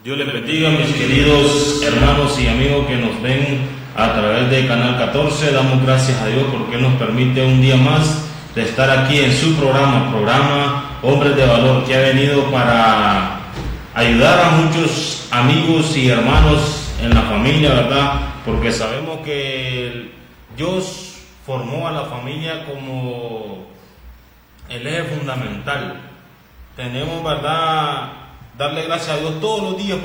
Dios les bendiga, mis queridos hermanos y amigos que nos ven a través de Canal 14. Damos gracias a Dios porque nos permite un día más de estar aquí en su programa Hombres de Valor, que ha venido para ayudar a muchos amigos y hermanos en la familia, ¿verdad? Porque sabemos que Dios formó a la familia como el eje fundamental. Tenemos, ¿verdad?, darle gracias a Dios todos los días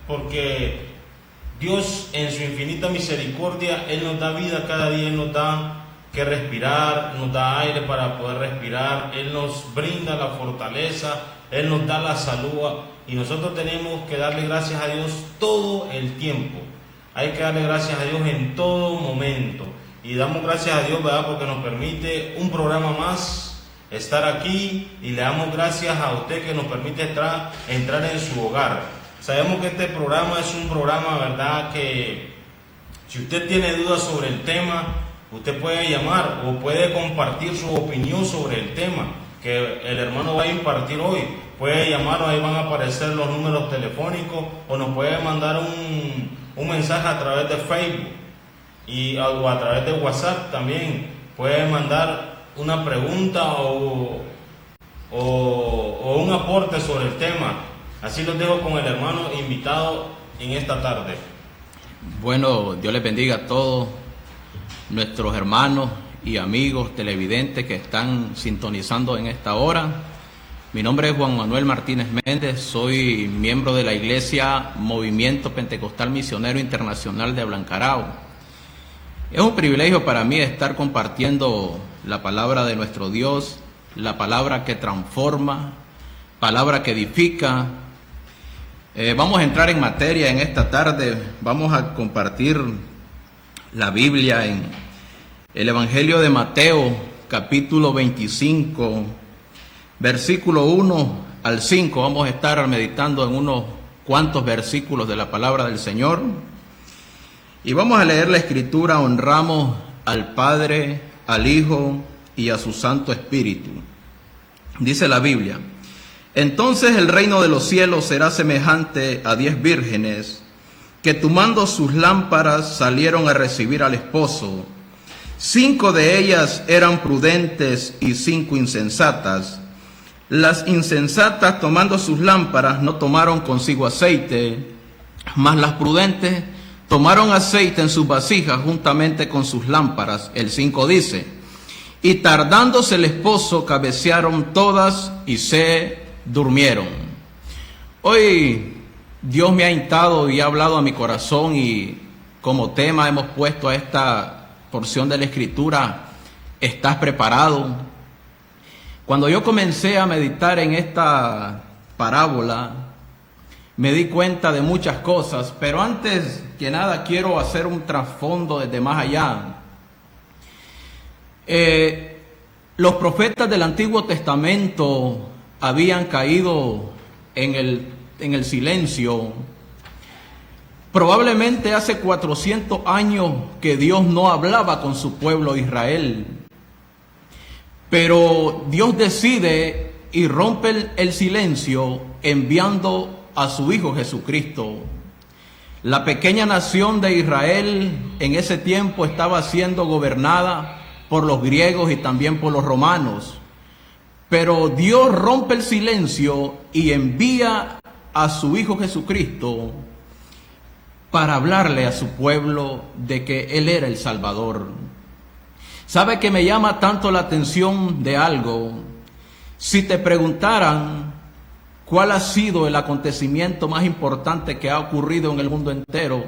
porque Dios en su infinita misericordia, Él nos da vida cada día, Él nos da que respirar, nos da aire para poder respirar, Él nos brinda la fortaleza, Él nos da la salud y nosotros tenemos que darle gracias a Dios todo el tiempo. Hay que darle gracias a Dios en todo momento y damos gracias a Dios, ¿verdad?, porque nos permite un programa más estar aquí y le damos gracias a usted que nos permite entrar en su hogar. Sabemos que este programa es un programa, ¿verdad?, que si usted tiene dudas sobre el tema, usted puede llamar o puede compartir su opinión sobre el tema que el hermano va a impartir hoy. Puede llamar, ahí van a aparecer los números telefónicos, o nos puede mandar un mensaje a través de Facebook o a través de WhatsApp también. Puede mandar una pregunta o un aporte sobre el tema. Así los dejo con el hermano invitado en esta tarde. Bueno, Dios les bendiga a todos nuestros hermanos y amigos televidentes que están sintonizando en esta hora. Mi nombre es Juan Manuel Martínez Méndez, soy miembro de la Iglesia Movimiento Pentecostal Misionero Internacional de Ablancarao. Es un privilegio para mí estar compartiendo la palabra de nuestro Dios, la palabra que transforma, palabra que edifica. Vamos a entrar en materia en esta tarde. Vamos a compartir la Biblia en el Evangelio de Mateo, capítulo 25, versículo 1 al 5. Vamos a estar meditando en unos cuantos versículos de la palabra del Señor. Y vamos a leer la Escritura. Honramos al Padre, al Hijo y a su Santo Espíritu. Dice la Biblia: entonces el reino de los cielos será semejante a 10 vírgenes que tomando sus lámparas salieron a recibir al esposo. 5 de ellas eran prudentes y 5 insensatas. Las insensatas, tomando sus lámparas, no tomaron consigo aceite, mas las prudentes tomaron aceite en sus vasijas juntamente con sus lámparas. El 5 dice: y tardándose el esposo, cabecearon todas y se durmieron. Hoy Dios me ha untado y ha hablado a mi corazón, y como tema hemos puesto a esta porción de la Escritura: ¿estás preparado? Cuando yo comencé a meditar en esta parábola, me di cuenta de muchas cosas, pero antes que nada quiero hacer un trasfondo desde más allá. Los profetas del Antiguo Testamento habían caído en el silencio. Probablemente hace 400 años que Dios no hablaba con su pueblo Israel. Pero Dios decide y rompe el silencio enviando a su Hijo Jesucristo. La pequeña nación de Israel en ese tiempo estaba siendo gobernada por los griegos y también por los romanos. Pero Dios rompe el silencio y envía a su Hijo Jesucristo para hablarle a su pueblo de que Él era el Salvador. ¿Sabe que me llama tanto la atención de algo? Si te preguntaran ¿cuál ha sido el acontecimiento más importante que ha ocurrido en el mundo entero?,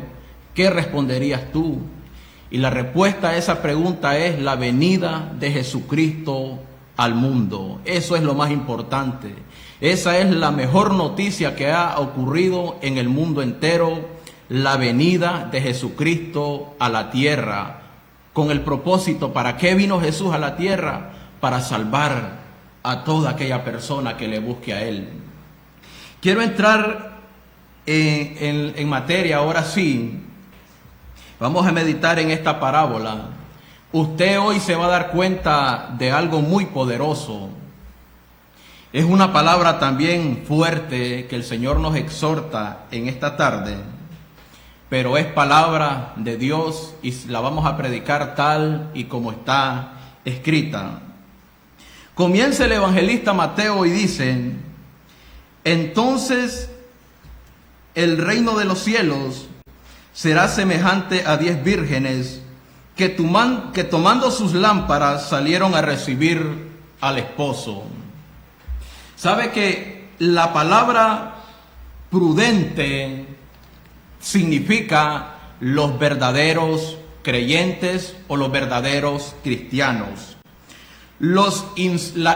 ¿qué responderías tú? Y la respuesta a esa pregunta es la venida de Jesucristo al mundo. Eso es lo más importante. Esa es la mejor noticia que ha ocurrido en el mundo entero: la venida de Jesucristo a la tierra. Con el propósito, ¿para qué vino Jesús a la tierra? Para salvar a toda aquella persona que le busque a Él. Quiero entrar en materia ahora sí. Vamos a meditar en esta parábola. Usted hoy se va a dar cuenta de algo muy poderoso. Es una palabra también fuerte que el Señor nos exhorta en esta tarde, pero es palabra de Dios y la vamos a predicar tal y como está escrita. Comienza el evangelista Mateo y dice: entonces el reino de los cielos será semejante a 10 vírgenes que tomando sus lámparas salieron a recibir al esposo. ¿Sabe que la palabra prudente significa los verdaderos creyentes o los verdaderos cristianos? Las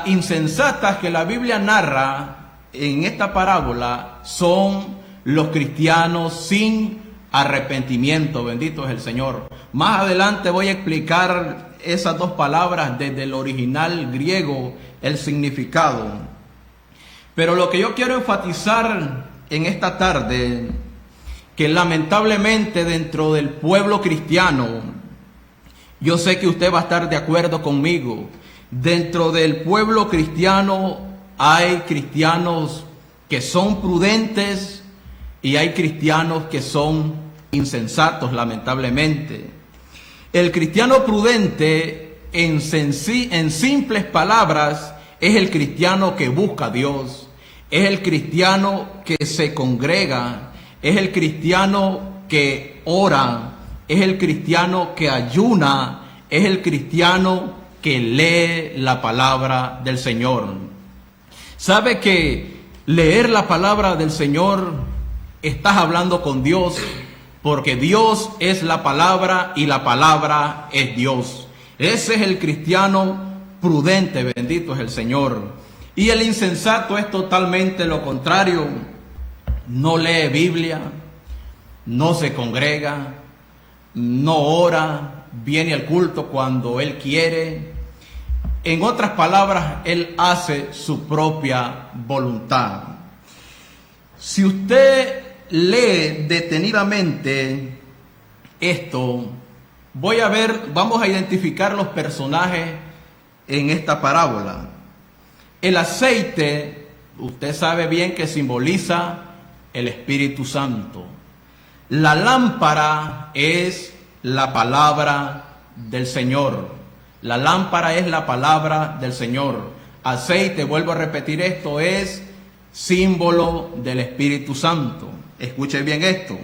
insensatas que la Biblia narra en esta parábola son los cristianos sin arrepentimiento. Bendito es el Señor. Más adelante voy a explicar esas dos palabras desde el original griego, el significado. Pero lo que yo quiero enfatizar en esta tarde, que lamentablemente dentro del pueblo cristiano, yo sé que usted va a estar de acuerdo conmigo, dentro del pueblo cristiano hay cristianos que son prudentes y hay cristianos que son insensatos, lamentablemente. El cristiano prudente, en simples palabras, es el cristiano que busca a Dios, es el cristiano que se congrega, es el cristiano que ora, es el cristiano que ayuna, es el cristiano que lee la palabra del Señor. ¿Sabe que leer la palabra del Señor, estás hablando con Dios? Porque Dios es la palabra y la palabra es Dios. Ese es el cristiano prudente, bendito es el Señor. Y el insensato es totalmente lo contrario. No lee Biblia, no se congrega, no ora, viene al culto cuando él quiere. En otras palabras, él hace su propia voluntad. Si usted lee detenidamente esto, vamos a identificar los personajes en esta parábola. El aceite, usted sabe bien que simboliza el Espíritu Santo. La lámpara es la palabra del Señor. La lámpara es la palabra del Señor. Aceite, vuelvo a repetir esto, es símbolo del Espíritu Santo. Escuche bien esto.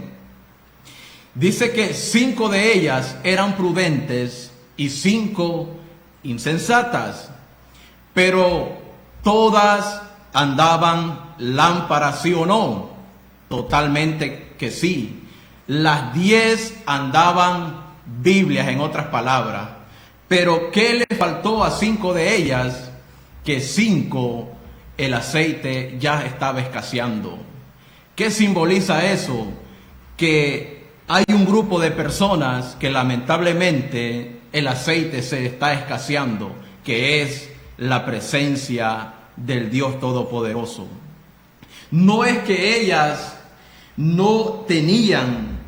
Dice que 5 de ellas eran prudentes y 5 insensatas, pero todas andaban lámparas, ¿sí o no? Totalmente que sí. Las 10 andaban Biblias, en otras palabras. Pero ¿qué le faltó a 5 de ellas? Que 5 el aceite ya estaba escaseando. ¿Qué simboliza eso? Que hay un grupo de personas que lamentablemente el aceite se está escaseando, que es la presencia del Dios Todopoderoso. No es que ellas no tenían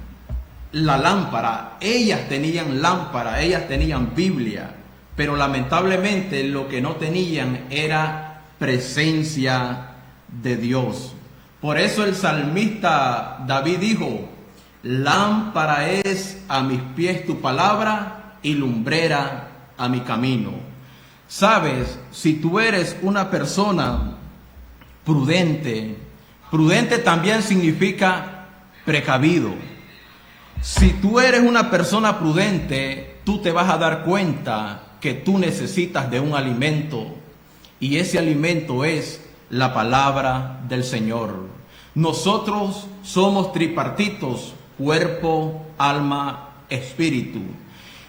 la lámpara, ellas tenían lámpara, ellas tenían Biblia, pero lamentablemente lo que no tenían era presencia de Dios. Por eso el salmista David dijo: lámpara es a mis pies tu palabra y lumbrera a mi camino. Sabes, si tú eres una persona prudente, prudente también significa precavido. Si tú eres una persona prudente, tú te vas a dar cuenta que tú necesitas de un alimento, y ese alimento es la palabra del Señor. Nosotros somos tripartitos: cuerpo, alma, espíritu.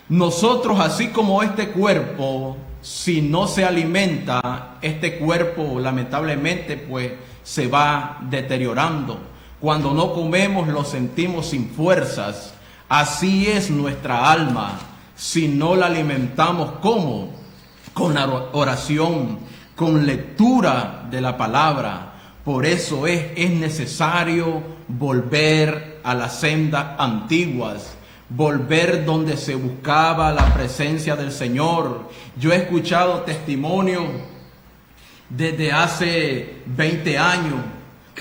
Nosotros, así como este cuerpo, si no se alimenta, este cuerpo lamentablemente pues se va deteriorando. Cuando no comemos lo sentimos sin fuerzas. Así es nuestra alma. Si no la alimentamos, ¿cómo? Con la oración, con lectura de la palabra. Por eso es necesario volver a las sendas antiguas, volver donde se buscaba la presencia del Señor. Yo he escuchado testimonios desde hace 20 años,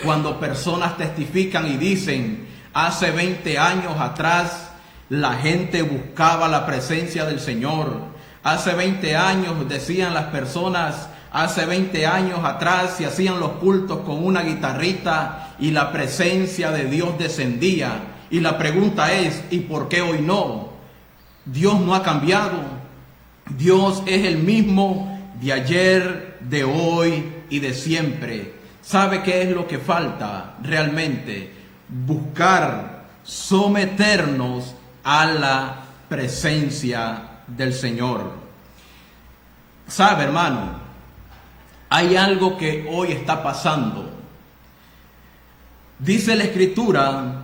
cuando personas testifican y dicen, hace 20 años atrás la gente buscaba la presencia del Señor. Hace 20 años decían las personas, hace 20 años atrás se hacían los cultos con una guitarrita y la presencia de Dios descendía. Y la pregunta es, ¿y por qué hoy no? Dios no ha cambiado. Dios es el mismo de ayer, de hoy y de siempre. ¿Sabe qué es lo que falta realmente? Buscar someternos a la presencia del Señor. ¿Sabe, hermano? Hay algo que hoy está pasando. Dice la Escritura,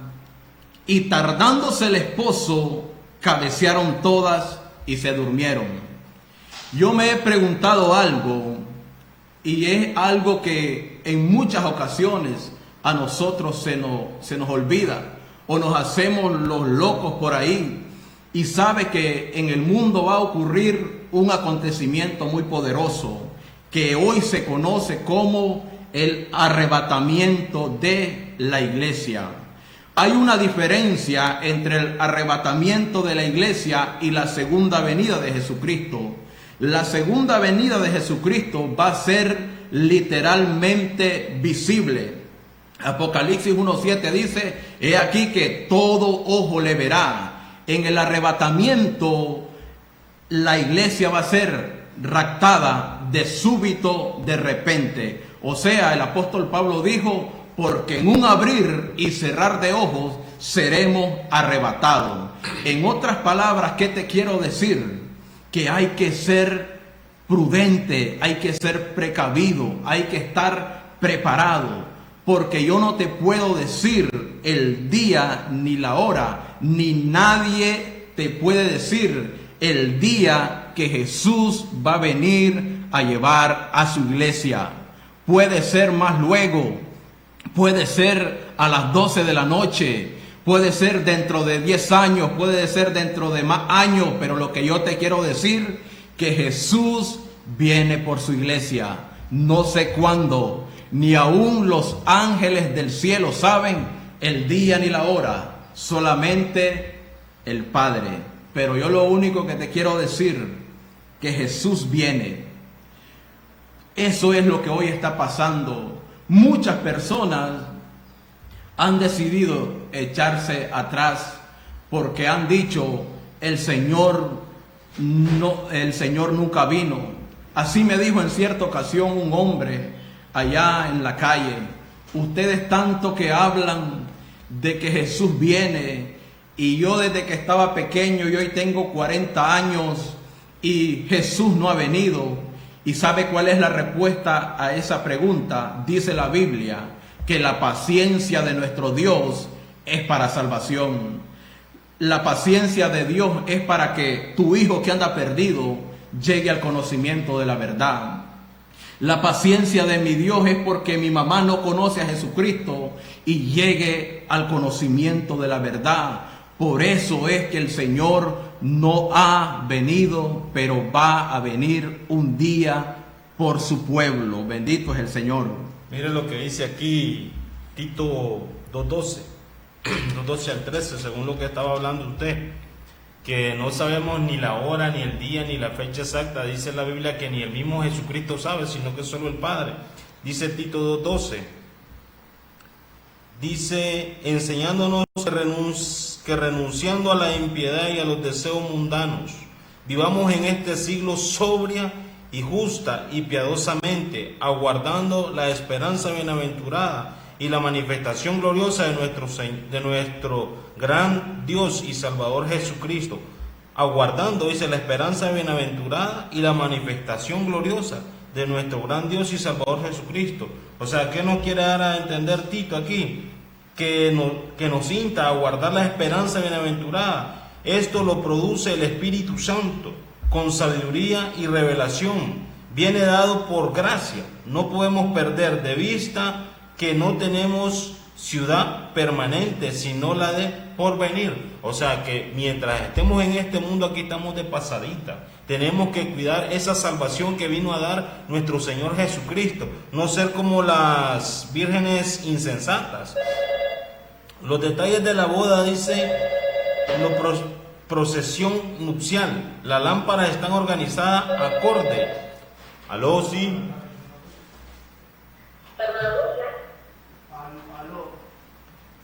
y tardándose el esposo, cabecearon todas y se durmieron. Yo me he preguntado algo, y es algo que en muchas ocasiones a nosotros se nos olvida, o nos hacemos los locos por ahí. Y sabe que en el mundo va a ocurrir un acontecimiento muy poderoso, que hoy se conoce como el arrebatamiento de la iglesia. Hay una diferencia entre el arrebatamiento de la iglesia y la segunda venida de Jesucristo. La segunda venida de Jesucristo va a ser literalmente visible. Apocalipsis 1:7 dice, he aquí que todo ojo le verá. En el arrebatamiento, la iglesia va a ser raptada de súbito, de repente. O sea, el apóstol Pablo dijo, porque en un abrir y cerrar de ojos seremos arrebatados. En otras palabras, ¿qué te quiero decir? Que hay que ser prudente, hay que ser precavido, hay que estar preparado. Porque yo no te puedo decir el día ni la hora, ni nadie te puede decir el día que Jesús va a venir a llevar a su iglesia. Puede ser más luego, puede ser a las 12 de la noche, puede ser dentro de 10 años, puede ser dentro de más años, pero lo que yo te quiero decir, que Jesús viene por su iglesia. No sé cuándo, ni aún los ángeles del cielo saben el día ni la hora, solamente el Padre. Pero yo lo único que te quiero decir, que Jesús viene. Eso es lo que hoy está pasando. Muchas personas han decidido echarse atrás porque han dicho, el Señor nunca vino. Así me dijo en cierta ocasión un hombre allá en la calle, ustedes tanto que hablan de que Jesús viene, y yo desde que estaba pequeño, y hoy tengo 40 años, y Jesús no ha venido. ¿Y sabe cuál es la respuesta a esa pregunta? Dice la Biblia, que la paciencia de nuestro Dios es para salvación. La paciencia de Dios es para que tu hijo que anda perdido llegue al conocimiento de la verdad. La paciencia de mi Dios es porque mi mamá no conoce a Jesucristo y llegue al conocimiento de la verdad. Por eso es que el Señor no ha venido, pero va a venir un día por su pueblo. Bendito es el Señor. Mire lo que dice aquí Tito 2:12, 2:12 al 13, según lo que estaba hablando usted, que no sabemos ni la hora, ni el día, ni la fecha exacta. Dice la Biblia que ni el mismo Jesucristo sabe, sino que solo el Padre. Dice Tito 2:12, dice, enseñándonos que renunciando a la impiedad y a los deseos mundanos, vivamos en este siglo sobria y justa y piadosamente, aguardando la esperanza bienaventurada y la manifestación gloriosa de nuestro gran Dios y Salvador Jesucristo. Aguardando, dice, la esperanza bienaventurada y la manifestación gloriosa de nuestro gran Dios y Salvador Jesucristo. O sea, ¿qué nos quiere dar a entender Tito aquí? Que nos insta a guardar la esperanza bienaventurada. Esto lo produce el Espíritu Santo con sabiduría y revelación. Viene dado por gracia. No podemos perder de vista que no tenemos ciudad permanente, sino la de porvenir. O sea que mientras estemos en este mundo, aquí estamos de pasadita. Tenemos que cuidar esa salvación que vino a dar nuestro Señor Jesucristo, no ser como las vírgenes insensatas. Los detalles de la boda, dice, procesión nupcial. Las lámparas están organizadas acorde. ¿Aló, sí?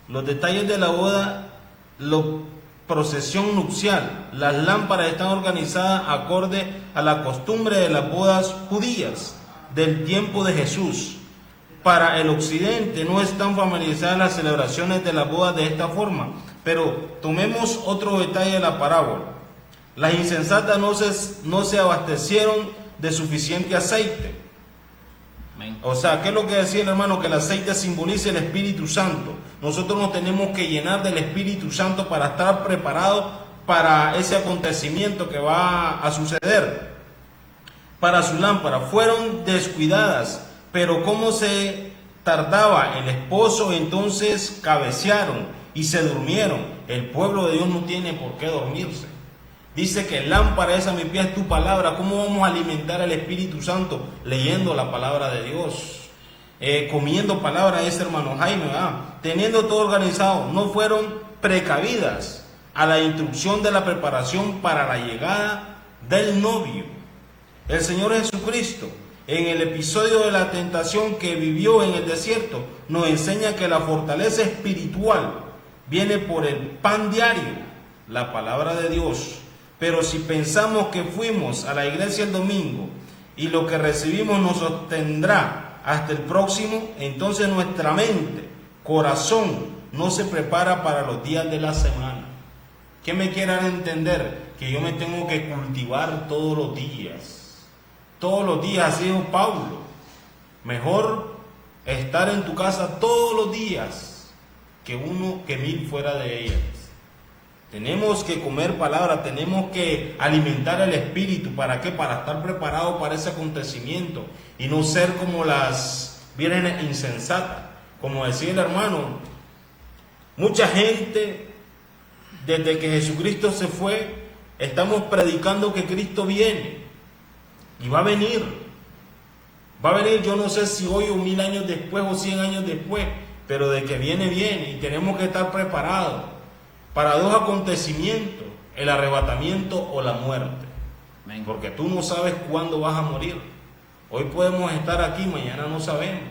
Los detalles de la boda, procesión nupcial. Las lámparas están organizadas acorde a la costumbre de las bodas judías del tiempo de Jesús. Para el occidente no están familiarizadas las celebraciones de las bodas de esta forma, pero tomemos otro detalle de la parábola. Las insensatas no se abastecieron de suficiente aceite. O sea, ¿qué es lo que decía el hermano? Que el aceite simboliza el Espíritu Santo. Nosotros nos tenemos que llenar del Espíritu Santo para estar preparados para ese acontecimiento que va a suceder. Para su lámpara fueron descuidadas, pero como se tardaba el esposo, entonces cabecearon y se durmieron. El pueblo de Dios no tiene por qué dormirse. Dice que lámpara es a mi pie es tu palabra. ¿Cómo vamos a alimentar al Espíritu Santo? Leyendo la palabra de Dios, comiendo palabra, ese hermano Jaime, teniendo todo organizado. No fueron precavidas a la instrucción de la preparación para la llegada del novio. El Señor Jesucristo, en el episodio de la tentación que vivió en el desierto, nos enseña que la fortaleza espiritual viene por el pan diario, la palabra de Dios. Pero si pensamos que fuimos a la iglesia el domingo y lo que recibimos nos sostendrá hasta el próximo, entonces nuestra mente, corazón, no se prepara para los días de la semana. ¿Qué me quieran entender? Que yo me tengo que cultivar todos los días. Todos los días, así dijo Pablo. Mejor estar en tu casa todos los días que 1000 fuera de ellas. Tenemos que comer palabra, tenemos que alimentar el espíritu. ¿Para qué? Para estar preparados para ese acontecimiento y no ser como las vírgenes insensatas. Como decía el hermano, mucha gente, desde que Jesucristo se fue, estamos predicando que Cristo viene y va a venir. Va a venir, yo no sé si hoy o 1000 años después o 100 años después, pero de que viene, viene, y tenemos que estar preparados para dos acontecimientos: el arrebatamiento o la muerte. Porque tú no sabes cuándo vas a morir. Hoy podemos estar aquí, mañana no sabemos,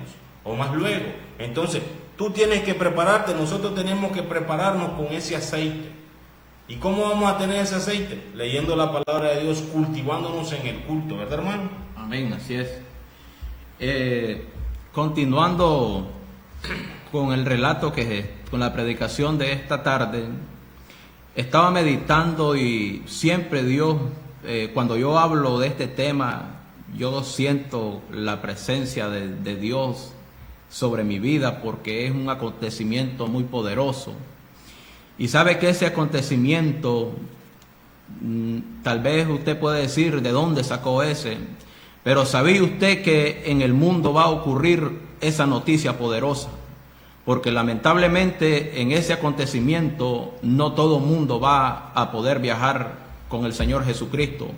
o más luego. Entonces, tú tienes que prepararte, nosotros tenemos que prepararnos con ese aceite. ¿Y cómo vamos a tener ese aceite? Leyendo la palabra de Dios, cultivándonos en el culto, ¿verdad, hermano? Amén, así es. Continuando con el relato con la predicación de esta tarde, estaba meditando y siempre Dios, cuando yo hablo de este tema, yo siento la presencia de Dios sobre mi vida, porque es un acontecimiento muy poderoso. Y sabe que ese acontecimiento, tal vez usted puede decir de dónde sacó ese, pero ¿sabía usted que en el mundo va a ocurrir esa noticia poderosa? Porque lamentablemente en ese acontecimiento no todo mundo va a poder viajar con el Señor Jesucristo.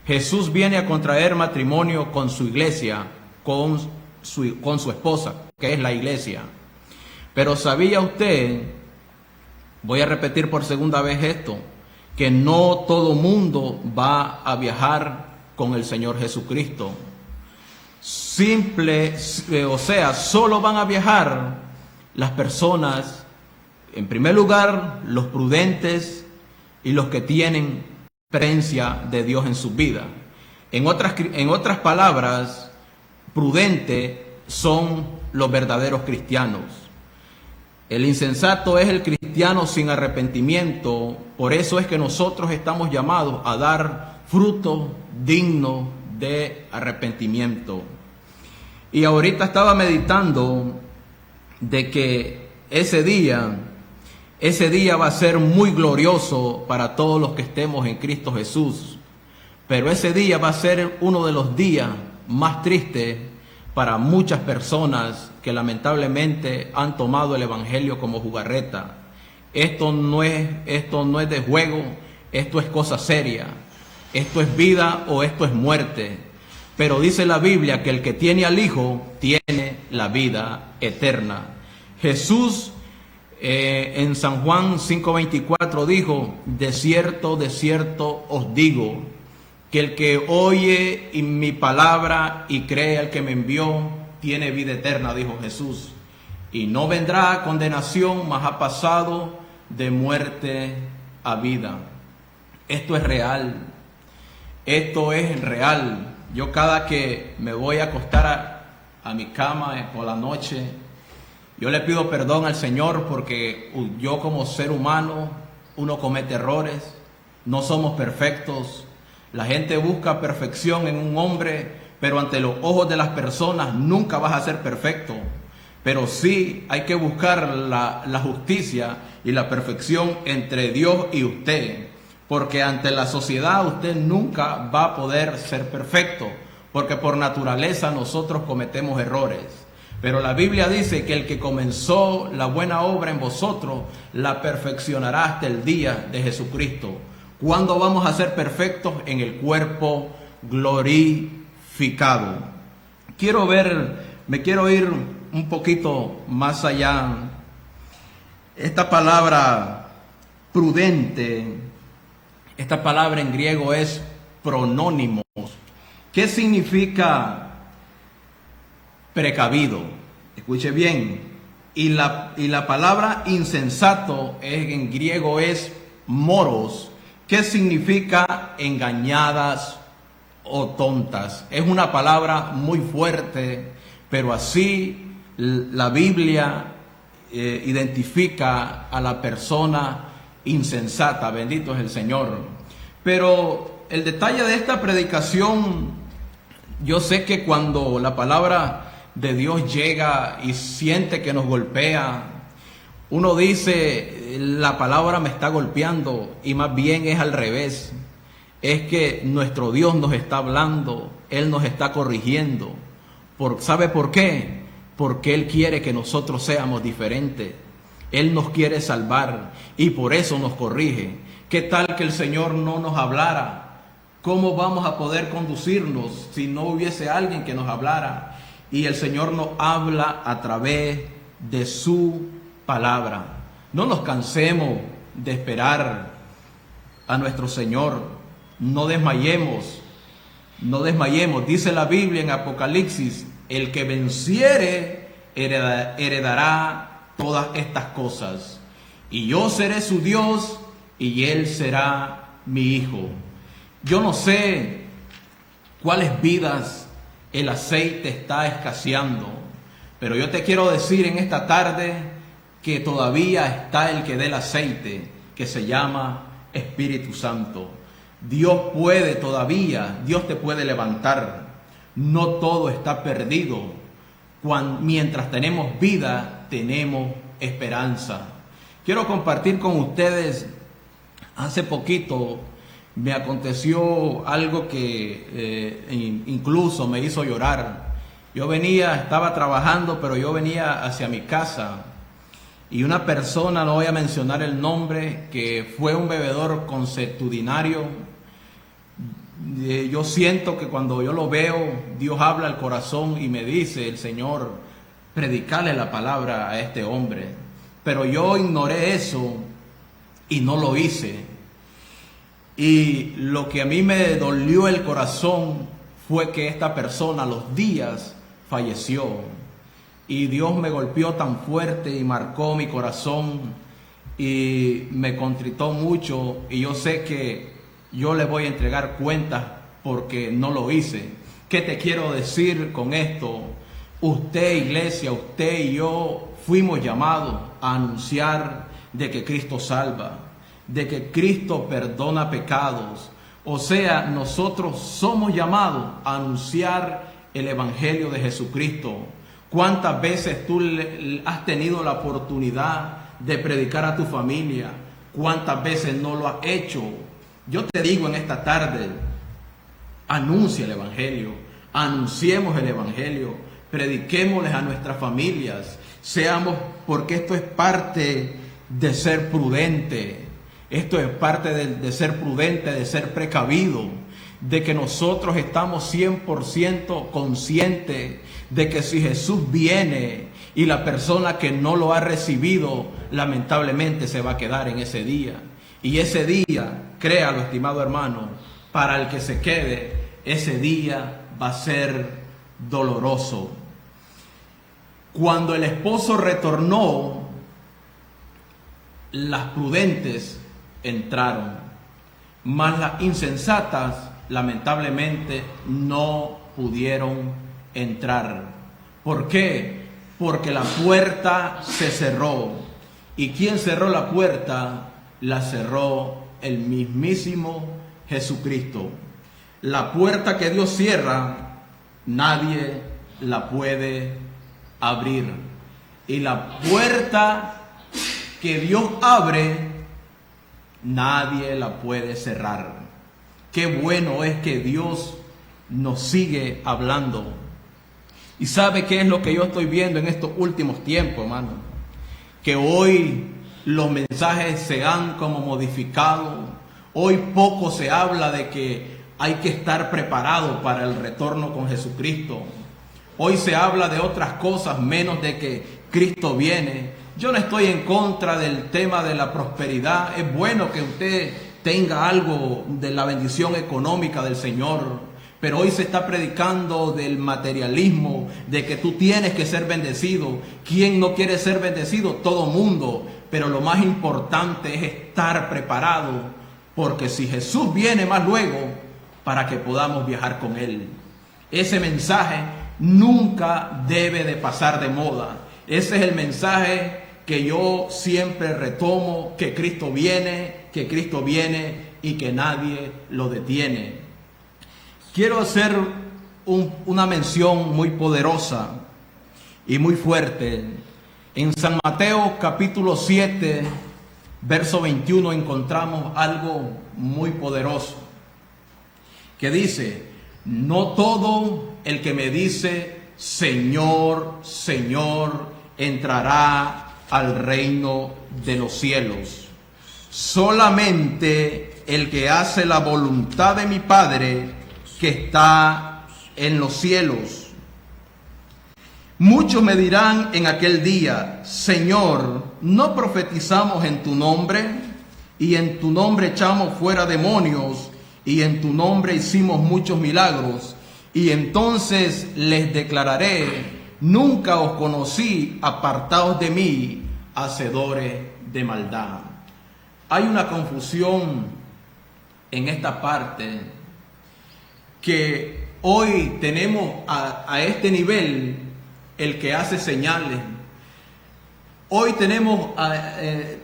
Jesús viene a contraer matrimonio con su iglesia, con su esposa, que es la iglesia. Pero ¿sabía usted, voy a repetir por segunda vez esto, que no todo mundo va a viajar con el Señor Jesucristo? Solo van a viajar las personas, en primer lugar, los prudentes y los que tienen presencia de Dios en su vida. En otras palabras, prudente son los verdaderos cristianos. El insensato es el cristiano sin arrepentimiento. Por eso es que nosotros estamos llamados a dar fruto digno de arrepentimiento. Y ahorita estaba meditando de que ese día va a ser muy glorioso para todos los que estemos en Cristo Jesús, pero ese día va a ser uno de los días más tristes para muchas personas que lamentablemente han tomado el evangelio como jugarreta. Esto no es de juego, esto es cosa seria. esto es vida o esto es muerte. Pero dice la Biblia que el que tiene al Hijo tiene la vida eterna. Jesús en San Juan 5:24 dijo: de cierto os digo, que el que oye mi palabra y cree al que me envió, tiene vida eterna, dijo Jesús, y no vendrá a condenación, mas ha pasado de muerte a vida. Esto es real, esto es real. Yo cada que me voy a acostar a mi cama por la noche, yo le pido perdón al Señor, porque yo como ser humano, uno comete errores, no somos perfectos. La gente busca perfección en un hombre, pero ante los ojos de las personas nunca vas a ser perfecto. Pero sí hay que buscar la justicia y la perfección entre Dios y usted, porque ante la sociedad usted nunca va a poder ser perfecto, porque por naturaleza nosotros cometemos errores. Pero la Biblia dice que el que comenzó la buena obra en vosotros, la perfeccionará hasta el día de Jesucristo. ¿Cuándo vamos a ser perfectos? En el cuerpo glorificado. Me quiero ir un poquito más allá. Esta palabra prudente, esta palabra en griego es pronónimos. ¿Qué significa precavido? Escuche bien. Y la palabra insensato en griego es moros. ¿Qué significa engañadas o tontas? Es una palabra muy fuerte, pero así la Biblia identifica a la persona insensata. Bendito es el Señor. Pero el detalle de esta predicación, yo sé que cuando la palabra de Dios llega y siente que nos golpea, uno dice: la palabra me está golpeando, y más bien es al revés. Es que nuestro Dios nos está hablando, Él nos está corrigiendo. ¿Sabe por qué? Porque Él quiere que nosotros seamos diferentes. Él nos quiere salvar y por eso nos corrige. ¿Qué tal que el Señor no nos hablara? ¿Cómo vamos a poder conducirnos si no hubiese alguien que nos hablara? Y el Señor nos habla a través de su palabra. No nos cansemos de esperar a nuestro Señor. No desmayemos. No desmayemos. Dice la Biblia en Apocalipsis: el que venciere heredará todas estas cosas, y yo seré su Dios y él será mi hijo. Yo no sé cuáles vidas el aceite está escaseando, pero yo te quiero decir en esta tarde que todavía está el que dé el aceite, que se llama Espíritu Santo. Dios puede todavía, Dios te puede levantar. No todo está perdido. Mientras tenemos vida, tenemos esperanza. Quiero compartir con ustedes, hace poquito me aconteció algo que incluso me hizo llorar. Estaba trabajando, pero yo venía hacia mi casa, y una persona, no voy a mencionar el nombre, que fue un bebedor consuetudinario. Yo siento que cuando yo lo veo, Dios habla al corazón y me dice el Señor: predicarle la palabra a este hombre. Pero yo ignoré eso y no lo hice. Y lo que a mí me dolió el corazón fue que esta persona a los días falleció. Y Dios me golpeó tan fuerte y marcó mi corazón y me contritó mucho. Y yo sé que yo le voy a entregar cuentas porque no lo hice. ¿Qué te quiero decir con esto? Usted, iglesia, usted y yo fuimos llamados a anunciar de que Cristo salva, de que Cristo perdona pecados. O sea, nosotros somos llamados a anunciar el Evangelio de Jesucristo. ¿Cuántas veces tú has tenido la oportunidad de predicar a tu familia? ¿Cuántas veces no lo has hecho? Yo te digo en esta tarde: anuncia el Evangelio, anunciemos el Evangelio, prediquémosles a nuestras familias, porque esto es parte de ser prudente. Esto es parte de ser prudente, de ser precavido, de que nosotros estamos 100% conscientes de que si Jesús viene y la persona que no lo ha recibido, lamentablemente se va a quedar en ese día. Y ese día, créalo, estimado hermano, para el que se quede, ese día va a ser doloroso. Cuando el esposo retornó, las prudentes entraron, mas las insensatas lamentablemente no pudieron entrar. ¿Por qué? Porque la puerta se cerró. ¿Y quién cerró la puerta? La cerró el mismísimo Jesucristo. La puerta que Dios cierra, nadie la puede abrir. Y la puerta que Dios abre, nadie la puede cerrar. Qué bueno es que Dios nos sigue hablando. ¿Y sabe qué es lo que yo estoy viendo en estos últimos tiempos, hermano? Que hoy los mensajes se han como modificado. Hoy poco se habla de que hay que estar preparado para el retorno con Jesucristo. Hoy se habla de otras cosas menos de que Cristo viene. Yo no estoy en contra del tema de la prosperidad. Es bueno que usted tenga algo de la bendición económica del Señor. Pero hoy se está predicando del materialismo, de que tú tienes que ser bendecido. ¿Quién no quiere ser bendecido? Todo mundo. Pero lo más importante es estar preparado, porque si Jesús viene más luego, para que podamos viajar con Él. Ese mensaje nunca debe de pasar de moda. Ese es el mensaje que yo siempre retomo, que Cristo viene y que nadie lo detiene. Quiero hacer una mención muy poderosa y muy fuerte. En San Mateo capítulo 7, verso 21 encontramos algo muy poderoso que dice: no todo el que me dice Señor, Señor, entrará al reino de los cielos. Solamente el que hace la voluntad de mi Padre que está en los cielos. Muchos me dirán en aquel día: Señor, ¿no profetizamos en tu nombre? Y en tu nombre echamos fuera demonios, y en tu nombre hicimos muchos milagros. Y entonces les declararé: nunca os conocí, apartaos de mí, hacedores de maldad. Hay una confusión en esta parte, que hoy tenemos a este nivel el que hace señales. Hoy tenemos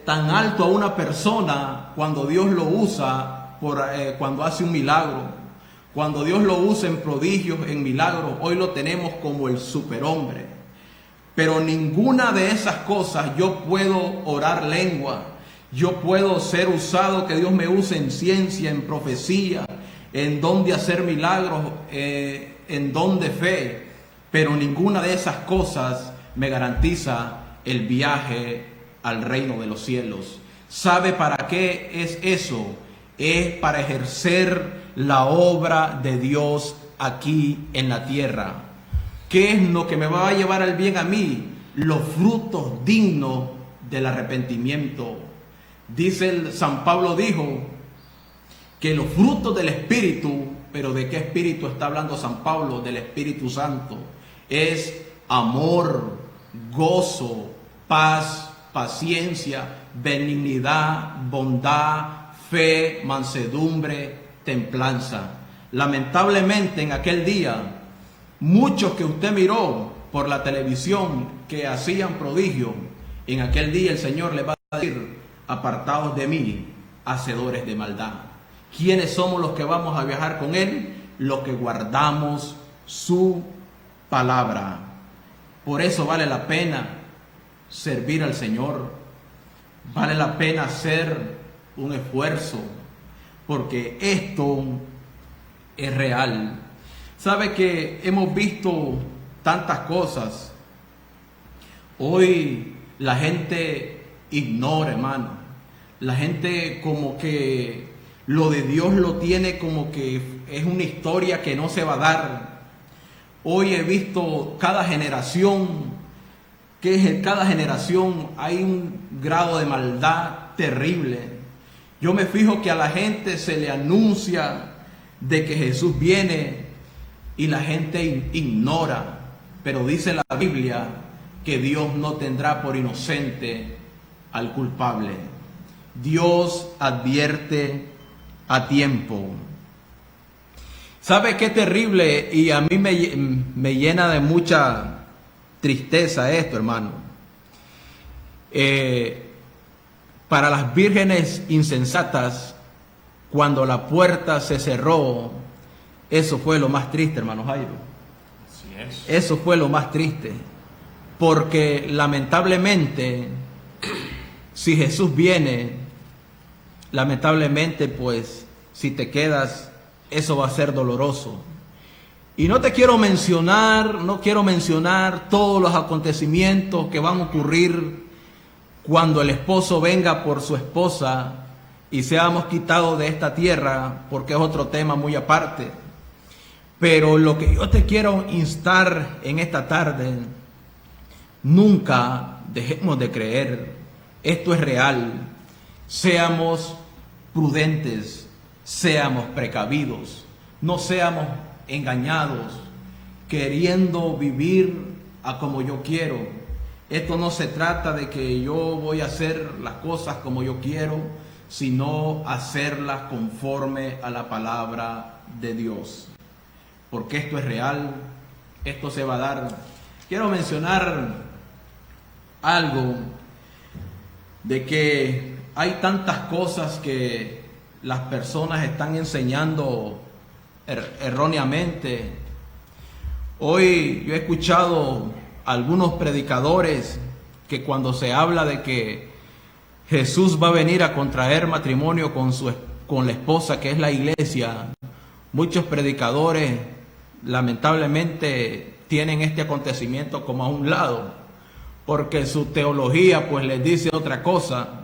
tan alto a una persona cuando Dios lo usa, cuando hace un milagro. Cuando Dios lo usa en prodigios, en milagros, hoy lo tenemos como el superhombre. Pero ninguna de esas cosas, yo puedo orar lengua, yo puedo ser usado, que Dios me use en ciencia, en profecía, en don de hacer milagros, en don de fe, pero ninguna de esas cosas me garantiza el viaje al reino de los cielos. ¿Sabe para qué es eso? Es para ejercer la obra de Dios aquí en la tierra. ¿Qué es lo que me va a llevar al bien a mí? Los frutos dignos del arrepentimiento. Dice San Pablo dijo que los frutos del Espíritu, pero ¿de qué Espíritu está hablando San Pablo? Del Espíritu Santo. Es amor, gozo, paz, paciencia, benignidad, bondad, fe, mansedumbre, templanza. Lamentablemente en aquel día, muchos que usted miró por la televisión que hacían prodigio, en aquel día el Señor les va a decir: apartados de mí, hacedores de maldad. ¿Quiénes somos los que vamos a viajar con Él? Los que guardamos su palabra. Por eso vale la pena servir al Señor. Vale la pena hacer un esfuerzo, porque esto es real. ¿Sabe que hemos visto tantas cosas? Hoy la gente ignora, hermano. La gente como que lo de Dios lo tiene como que es una historia que no se va a dar. Hoy he visto cada generación, cada generación hay un grado de maldad terrible. Yo me fijo que a la gente se le anuncia de que Jesús viene y la gente ignora. Pero dice la Biblia que Dios no tendrá por inocente al culpable. Dios advierte a tiempo. ¿Sabe qué terrible? Y a mí me llena de mucha tristeza esto, hermano. Para las vírgenes insensatas, cuando la puerta se cerró, eso fue lo más triste, hermano Jairo. Así es. Eso fue lo más triste. Porque lamentablemente, si Jesús viene, lamentablemente, pues, si te quedas, eso va a ser doloroso. Y no quiero mencionar todos los acontecimientos que van a ocurrir cuando el esposo venga por su esposa y seamos quitados de esta tierra, porque es otro tema muy aparte. Pero lo que yo te quiero instar en esta tarde, nunca dejemos de creer, esto es real. Seamos prudentes, seamos precavidos, no seamos engañados, queriendo vivir a como yo quiero. Esto no se trata de que yo voy a hacer las cosas como yo quiero, sino hacerlas conforme a la palabra de Dios. Porque esto es real, esto se va a dar. Quiero mencionar algo de que hay tantas cosas que las personas están enseñando erróneamente. Hoy yo he escuchado algunos predicadores que cuando se habla de que Jesús va a venir a contraer matrimonio con la esposa que es la iglesia, muchos predicadores lamentablemente tienen este acontecimiento como a un lado, porque su teología pues les dice otra cosa.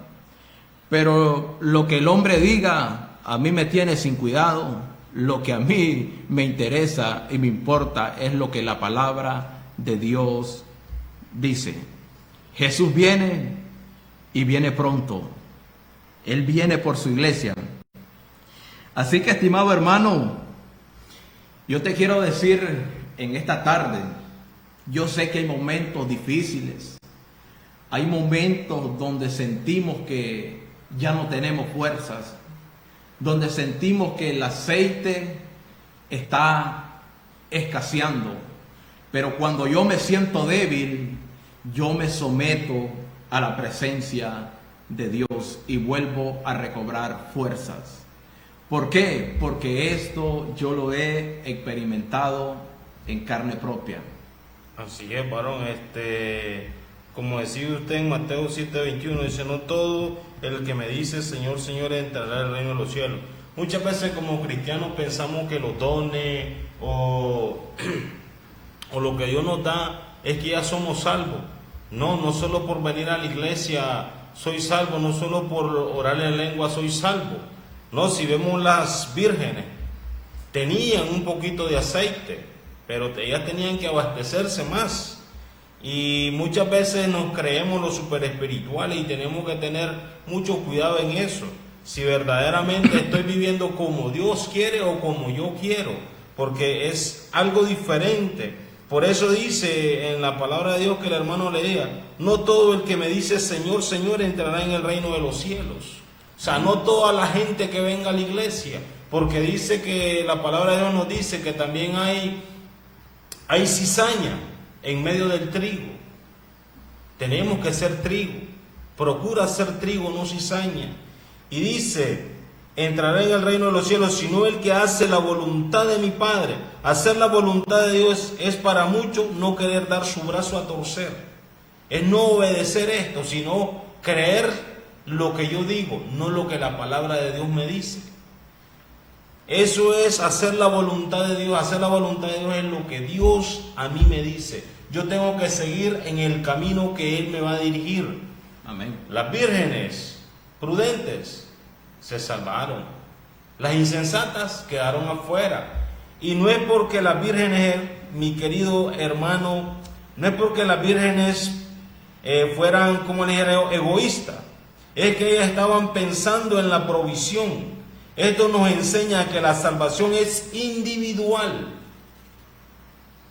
Pero lo que el hombre diga a mí me tiene sin cuidado. Lo que a mí me interesa y me importa es lo que la palabra de Dios dice. Jesús viene y viene pronto. Él viene por su iglesia. Así que, estimado hermano, yo te quiero decir en esta tarde, yo sé que hay momentos difíciles, hay momentos donde sentimos que ya no tenemos fuerzas, donde sentimos que el aceite está escaseando. Pero cuando yo me siento débil, yo me someto a la presencia de Dios y vuelvo a recobrar fuerzas. ¿Por qué? Porque esto yo lo he experimentado en carne propia. Así es, varón. Como decía usted en Mateo 7:21, dice: no todo el que me dice Señor, Señor entrará al reino de los cielos. Muchas veces como cristianos pensamos que los dones o lo que Dios nos da es que ya somos salvos. No solo por venir a la iglesia soy salvo, no solo por orar en lengua soy salvo. No, si vemos las vírgenes, tenían un poquito de aceite, pero ellas tenían que abastecerse más. Y muchas veces nos creemos los super espirituales y tenemos que tener mucho cuidado en eso. Si verdaderamente estoy viviendo como Dios quiere o como yo quiero, porque es algo diferente. Por eso dice en la palabra de Dios que el hermano le diga: no todo el que me dice Señor, Señor entrará en el reino de los cielos. O sea, no toda la gente que venga a la iglesia, porque dice que la palabra de Dios nos dice que también hay cizaña en medio del trigo. Tenemos que ser trigo. Procura ser trigo, no cizaña. Y dice: entrará en el reino de los cielos, sino el que hace la voluntad de mi Padre. Hacer la voluntad de Dios es para muchos no querer dar su brazo a torcer. Es no obedecer esto, sino creer lo que yo digo, no lo que la palabra de Dios me dice. Eso es hacer la voluntad de Dios. Hacer la voluntad de Dios es lo que Dios a mí me dice. Yo tengo que seguir en el camino que Él me va a dirigir. Amén. Las vírgenes prudentes se salvaron. Las insensatas quedaron afuera. Y no es porque las vírgenes, mi querido hermano, no es porque las vírgenes fueran, como le dije, egoístas. Es que ellas estaban pensando en la provisión. Esto nos enseña que la salvación es individual.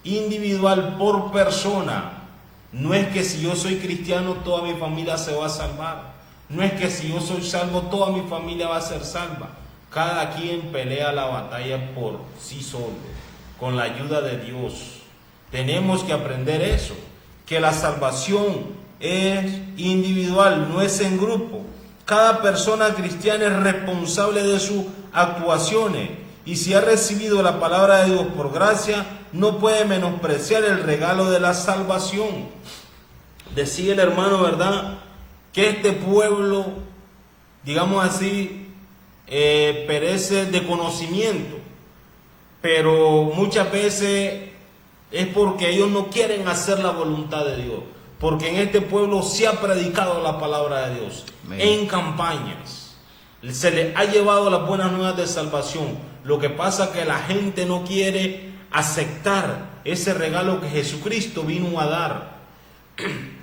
Individual por persona. No es que si yo soy cristiano toda mi familia se va a salvar. No es que si yo soy salvo toda mi familia va a ser salva. Cada quien pelea la batalla por sí solo, con la ayuda de Dios. Tenemos que aprender eso, que la salvación es individual, no es en grupo. Cada persona cristiana es responsable de sus actuaciones, y si ha recibido la palabra de Dios por gracia, no puede menospreciar el regalo de la salvación. Decía el hermano, ¿verdad?, que este pueblo, digamos así, perece de conocimiento, pero muchas veces es porque ellos no quieren hacer la voluntad de Dios, porque en este pueblo se ha predicado la palabra de Dios. Amén. En campañas se les ha llevado las buenas nuevas de salvación. Lo que pasa es que la gente no quiere aceptar ese regalo que Jesucristo vino a dar.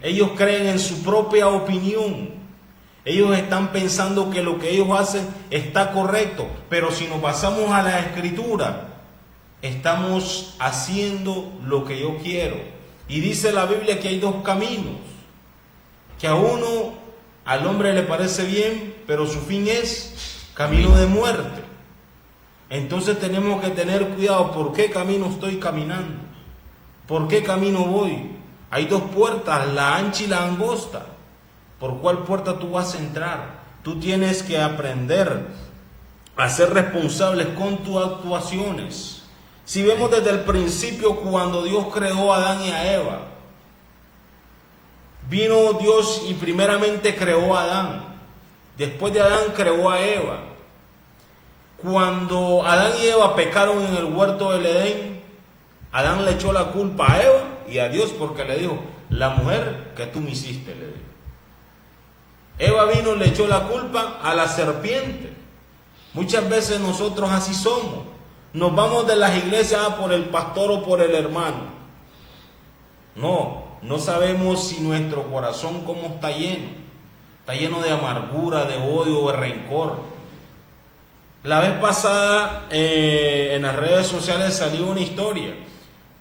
Ellos creen en su propia opinión. Ellos están pensando que lo que ellos hacen está correcto, pero si nos basamos a la Escritura, estamos haciendo lo que yo quiero. Y dice la Biblia que hay dos caminos, que a uno, al hombre le parece bien, pero su fin es camino de muerte. Entonces tenemos que tener cuidado, ¿por qué camino estoy caminando? ¿Por qué camino voy? Hay dos puertas, la ancha y la angosta. ¿Por cuál puerta tú vas a entrar? Tú tienes que aprender a ser responsables con tus actuaciones. Si vemos desde el principio, cuando Dios creó a Adán y a Eva, vino Dios y primeramente creó a Adán. Después de Adán creó a Eva. Cuando Adán y Eva pecaron en el huerto del Edén, Adán le echó la culpa a Eva y a Dios, porque le dijo: la mujer que tú me hiciste, le dijo. Eva vino y le echó la culpa a la serpiente. Muchas veces nosotros así somos. Nos vamos de las iglesias por el pastor o por el hermano. No sabemos si nuestro corazón cómo está lleno. Está lleno de amargura, de odio, de rencor. La vez pasada en las redes sociales salió una historia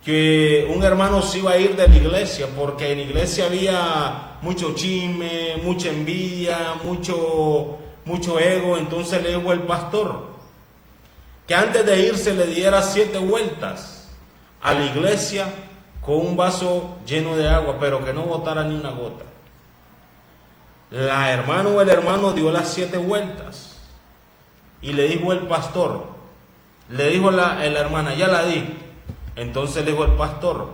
que un hermano se iba a ir de la iglesia porque en la iglesia había mucho chisme, mucha envidia, mucho ego. Entonces le dijo el pastor que antes de irse le diera 7 vueltas a la iglesia con un vaso lleno de agua, pero que no botara ni una gota. La hermana o el hermano dio las 7 vueltas y le dijo el pastor, le dijo la hermana: ya la di. Entonces le dijo el pastor: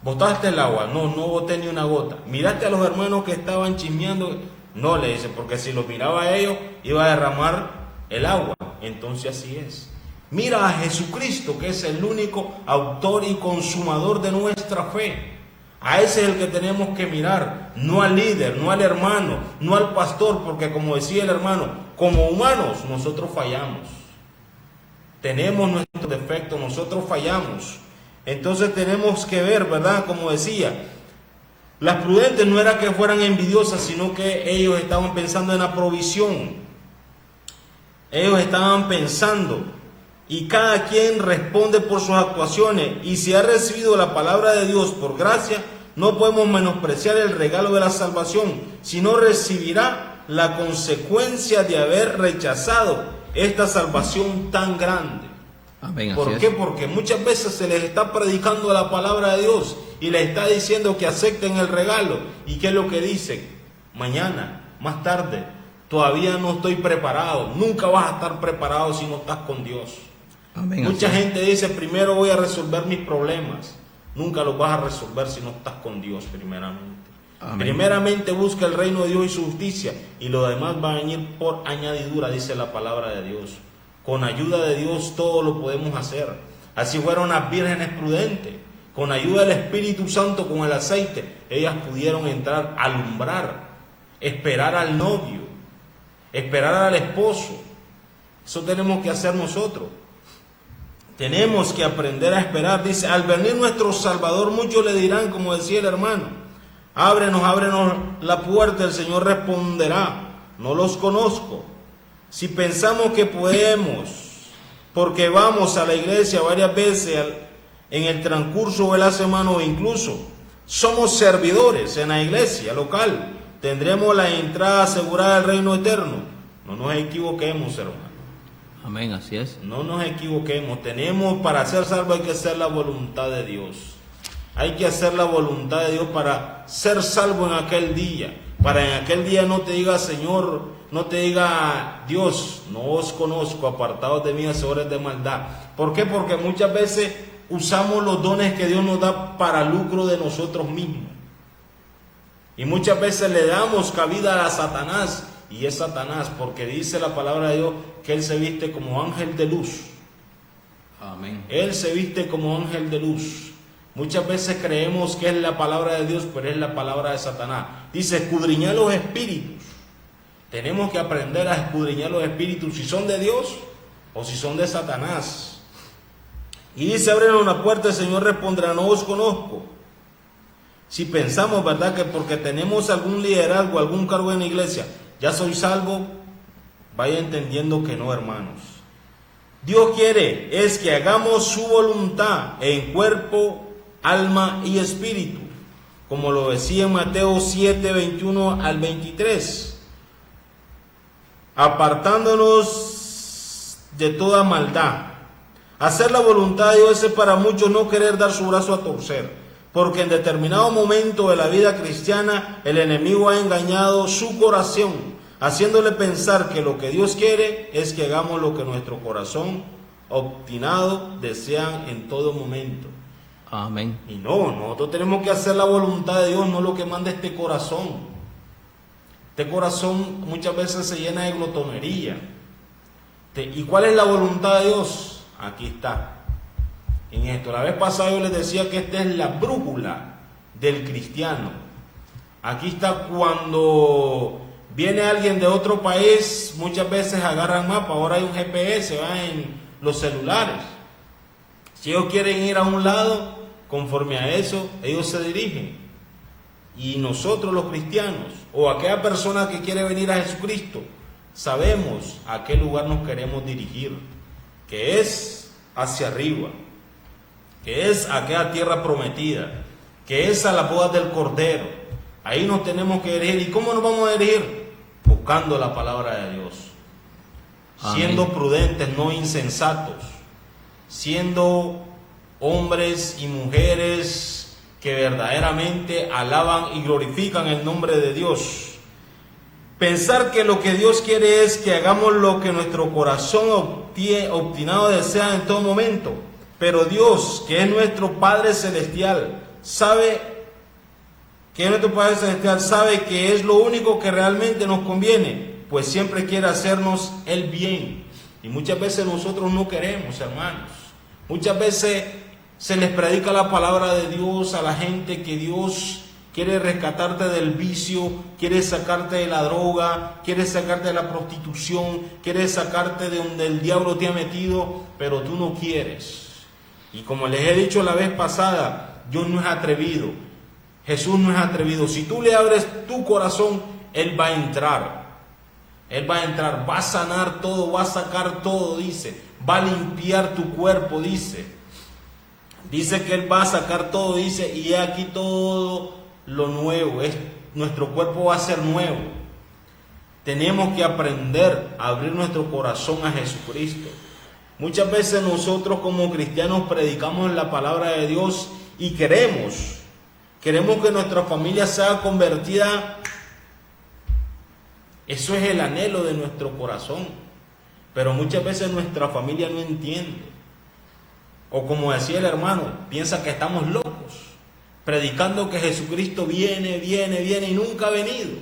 ¿botaste el agua? No boté ni una gota. ¿Miraste a los hermanos que estaban chismeando? No, le dice, porque si los miraba a ellos iba a derramar el agua. Entonces así es. Mira a Jesucristo, que es el único autor y consumador de nuestra fe. A ese es el que tenemos que mirar, no al líder, no al hermano, no al pastor, porque como decía el hermano, como humanos nosotros fallamos. Tenemos nuestros defectos, nosotros fallamos. Entonces tenemos que ver, ¿verdad? Como decía, las prudentes no era que fueran envidiosas, sino que ellos estaban pensando en la provisión. Ellos estaban pensando, y cada quien responde por sus actuaciones. Y si ha recibido la palabra de Dios por gracia, no podemos menospreciar el regalo de la salvación, sino recibirá la consecuencia de haber rechazado esta salvación tan grande. Amén. ¿Por qué? Porque muchas veces se les está predicando la palabra de Dios y les está diciendo que acepten el regalo. ¿Y qué es lo que dicen? Mañana, más tarde, todavía no estoy preparado. Nunca vas a estar preparado si no estás con Dios. Amén. Mucha gente dice: primero voy a resolver mis problemas. Nunca los vas a resolver si no estás con Dios primeramente. Amén. Primeramente busca el reino de Dios y su justicia, y lo demás va a venir por añadidura, dice la palabra de Dios. Con ayuda de Dios todo lo podemos hacer. Así fueron las vírgenes prudentes. Con ayuda del Espíritu Santo, con el aceite, ellas pudieron entrar a alumbrar, esperar al novio. esperar al esposo. Eso tenemos que hacer nosotros. Tenemos que aprender a esperar. Dice, al venir nuestro Salvador, muchos le dirán, como decía el hermano, ábrenos la puerta. El Señor responderá, no los conozco. Si pensamos que podemos, porque vamos a la iglesia varias veces en el transcurso de la semana, o incluso somos servidores en la iglesia local, tendremos la entrada asegurada al reino eterno. No nos equivoquemos, hermano. Amén, así es. No nos equivoquemos. Para ser salvo hay que hacer la voluntad de Dios. Hay que hacer la voluntad de Dios para ser salvo en aquel día. Para en aquel día no te diga, Señor, no te diga, Dios, no os conozco, apartados de mí, hacedores de maldad. ¿Por qué? Porque muchas veces usamos los dones que Dios nos da para lucro de nosotros mismos. Y muchas veces le damos cabida a Satanás. Y es Satanás, porque dice la palabra de Dios que Él se viste como ángel de luz. Amén. Él se viste como ángel de luz. Muchas veces creemos que es la palabra de Dios, pero es la palabra de Satanás. Dice, escudriñar los espíritus. Tenemos que aprender a escudriñar los espíritus, si son de Dios o si son de Satanás. Y dice, abren una puerta, el Señor responderá, no os conozco. Si pensamos, ¿verdad?, que porque tenemos algún liderazgo, algún cargo en la iglesia, ya soy salvo, vaya entendiendo que no, hermanos. Dios quiere es que hagamos su voluntad en cuerpo, alma y espíritu, como lo decía en Mateo 7, 21 al 23, apartándonos de toda maldad. Hacer la voluntad de Dios es para muchos no querer dar su brazo a torcer, porque en determinado momento de la vida cristiana el enemigo ha engañado su corazón, haciéndole pensar que lo que Dios quiere es que hagamos lo que nuestro corazón obstinado desean en todo momento. Amén. Y no, nosotros tenemos que hacer la voluntad de Dios, no lo que manda este corazón. Este corazón muchas veces se llena de glotonería. ¿Y cuál es la voluntad de Dios? Aquí está. En esto, la vez pasada yo les decía que esta es la brújula del cristiano. Aquí está. Cuando viene alguien de otro país, muchas veces agarran mapa. Ahora hay un GPS, va en los celulares. Si ellos quieren ir a un lado, conforme a eso, ellos se dirigen. Y nosotros los cristianos, o aquella persona que quiere venir a Jesucristo, sabemos a qué lugar nos queremos dirigir, que es hacia arriba, que es aquella tierra prometida, que es a las bodas del Cordero. Ahí nos tenemos que dirigir. ¿Y cómo nos vamos a dirigir? Buscando la palabra de Dios. Amén. Siendo prudentes, no insensatos, siendo hombres y mujeres que verdaderamente alaban y glorifican el nombre de Dios. Pensar que lo que Dios quiere es que hagamos lo que nuestro corazón obstinado desea en todo momento. Pero Dios, que es nuestro Padre Celestial, sabe que es lo único que realmente nos conviene, pues siempre quiere hacernos el bien. Y muchas veces nosotros no queremos, hermanos. Muchas veces se les predica la palabra de Dios a la gente, que Dios quiere rescatarte del vicio, quiere sacarte de la droga, quiere sacarte de la prostitución, quiere sacarte de donde el diablo te ha metido, pero tú no quieres. Y como les he dicho la vez pasada, Dios no es atrevido, Jesús no es atrevido. Si tú le abres tu corazón, Él va a entrar. Él va a entrar, va a sanar todo, va a sacar todo, dice. Va a limpiar tu cuerpo, dice. Dice que Él va a sacar todo, dice, y aquí todo lo nuevo. Nuestro cuerpo va a ser nuevo. Tenemos que aprender a abrir nuestro corazón a Jesucristo. Muchas veces nosotros como cristianos predicamos la palabra de Dios y queremos que nuestra familia sea convertida. Eso es el anhelo de nuestro corazón. Pero muchas veces nuestra familia no entiende. O como decía el hermano, piensa que estamos locos, predicando que Jesucristo viene y nunca ha venido.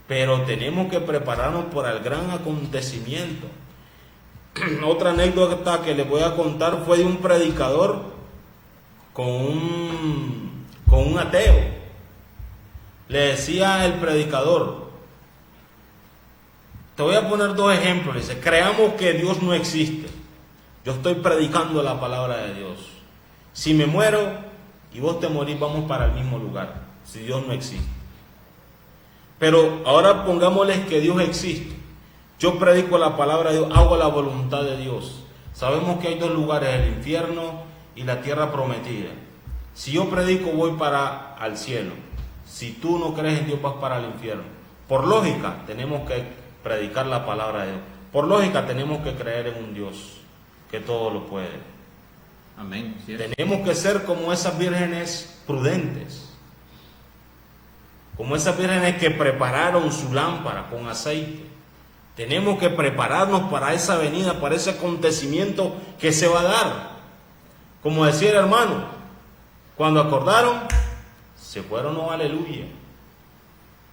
Pero tenemos que prepararnos para el gran acontecimiento. Otra anécdota que les voy a contar fue de un predicador con un ateo. Le decía el predicador: Te voy a poner dos ejemplos. Dice, creamos que Dios no existe. Yo estoy predicando la palabra de Dios. Si me muero y vos te morís, vamos para el mismo lugar, si Dios no existe. Pero ahora pongámosles que Dios existe. Yo predico la palabra de Dios, hago la voluntad de Dios. Sabemos que hay dos lugares, el infierno y la tierra prometida. Si yo predico, voy para al cielo. Si tú no crees en Dios, vas para el infierno. Por lógica, tenemos que predicar la palabra de Dios. Por lógica, tenemos que creer en un Dios que todo lo puede. Amén. Tenemos que ser como esas vírgenes prudentes, como esas vírgenes que prepararon su lámpara con aceite. Tenemos que prepararnos para esa venida, para ese acontecimiento que se va a dar. Como decía el hermano, cuando acordaron, se fueron, oh aleluya.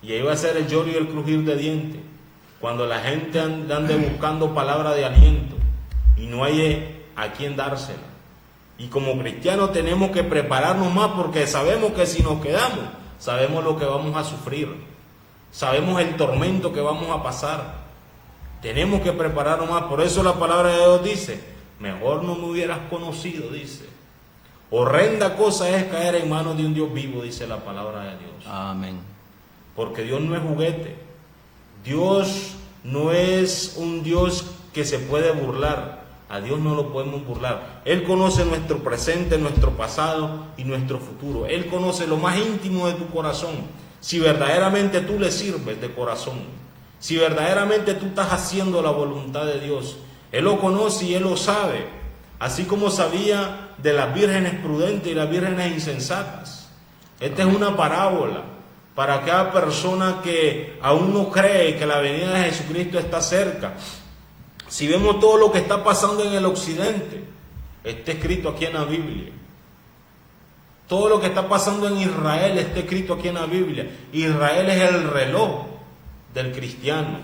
Y ahí va a ser el lloro y el crujir de dientes. Cuando la gente ande buscando palabra de aliento y no hay a quien dársela. Y como cristianos tenemos que prepararnos más, porque sabemos que si nos quedamos, sabemos lo que vamos a sufrir. Sabemos el tormento que vamos a pasar. Tenemos que prepararnos más. Por eso la palabra de Dios dice, mejor no me hubieras conocido, dice. Horrenda cosa es caer en manos de un Dios vivo, dice la palabra de Dios. Amén. Porque Dios no es juguete. Dios no es un Dios que se puede burlar. A Dios no lo podemos burlar. Él conoce nuestro presente, nuestro pasado y nuestro futuro. Él conoce lo más íntimo de tu corazón. Si verdaderamente tú le sirves de corazón, si verdaderamente tú estás haciendo la voluntad de Dios, Él lo conoce y Él lo sabe. Así como sabía de las vírgenes prudentes y las vírgenes insensatas. Esta es una parábola para cada persona que aún no cree que la venida de Jesucristo está cerca. Si vemos todo lo que está pasando en el occidente, está escrito aquí en la Biblia. Todo lo que está pasando en Israel está escrito aquí en la Biblia. Israel es el reloj del cristiano.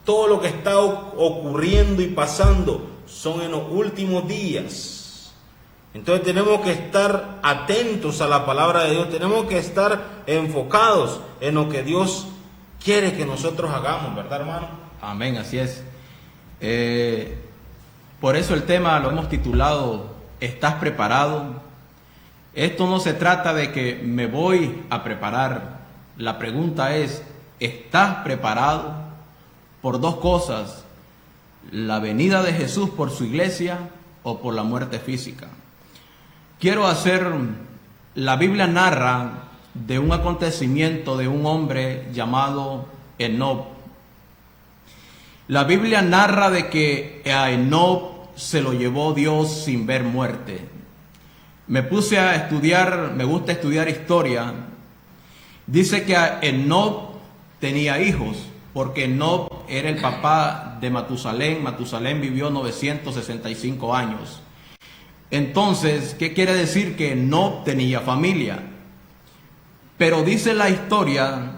Todo lo que está ocurriendo y pasando son en los últimos días. Entonces tenemos que estar atentos a la palabra de Dios. Tenemos que estar enfocados en lo que Dios quiere que nosotros hagamos, ¿verdad, hermano? Amén, así es. Por eso el tema lo hemos titulado ¿Estás preparado? Esto no se trata de que me voy a preparar. La pregunta es, ¿estás preparado? Por dos cosas: la venida de Jesús por su iglesia o por la muerte física. La Biblia narra de un acontecimiento de un hombre llamado Enoc. La Biblia narra de que a Enoc se lo llevó Dios sin ver muerte. Me puse a estudiar, me gusta estudiar historia. Dice que Enoc tenía hijos, porque Enoc era el papá de Matusalén. Matusalén vivió 965 años. Entonces, ¿qué quiere decir? Que Enoc tenía familia. Pero dice la historia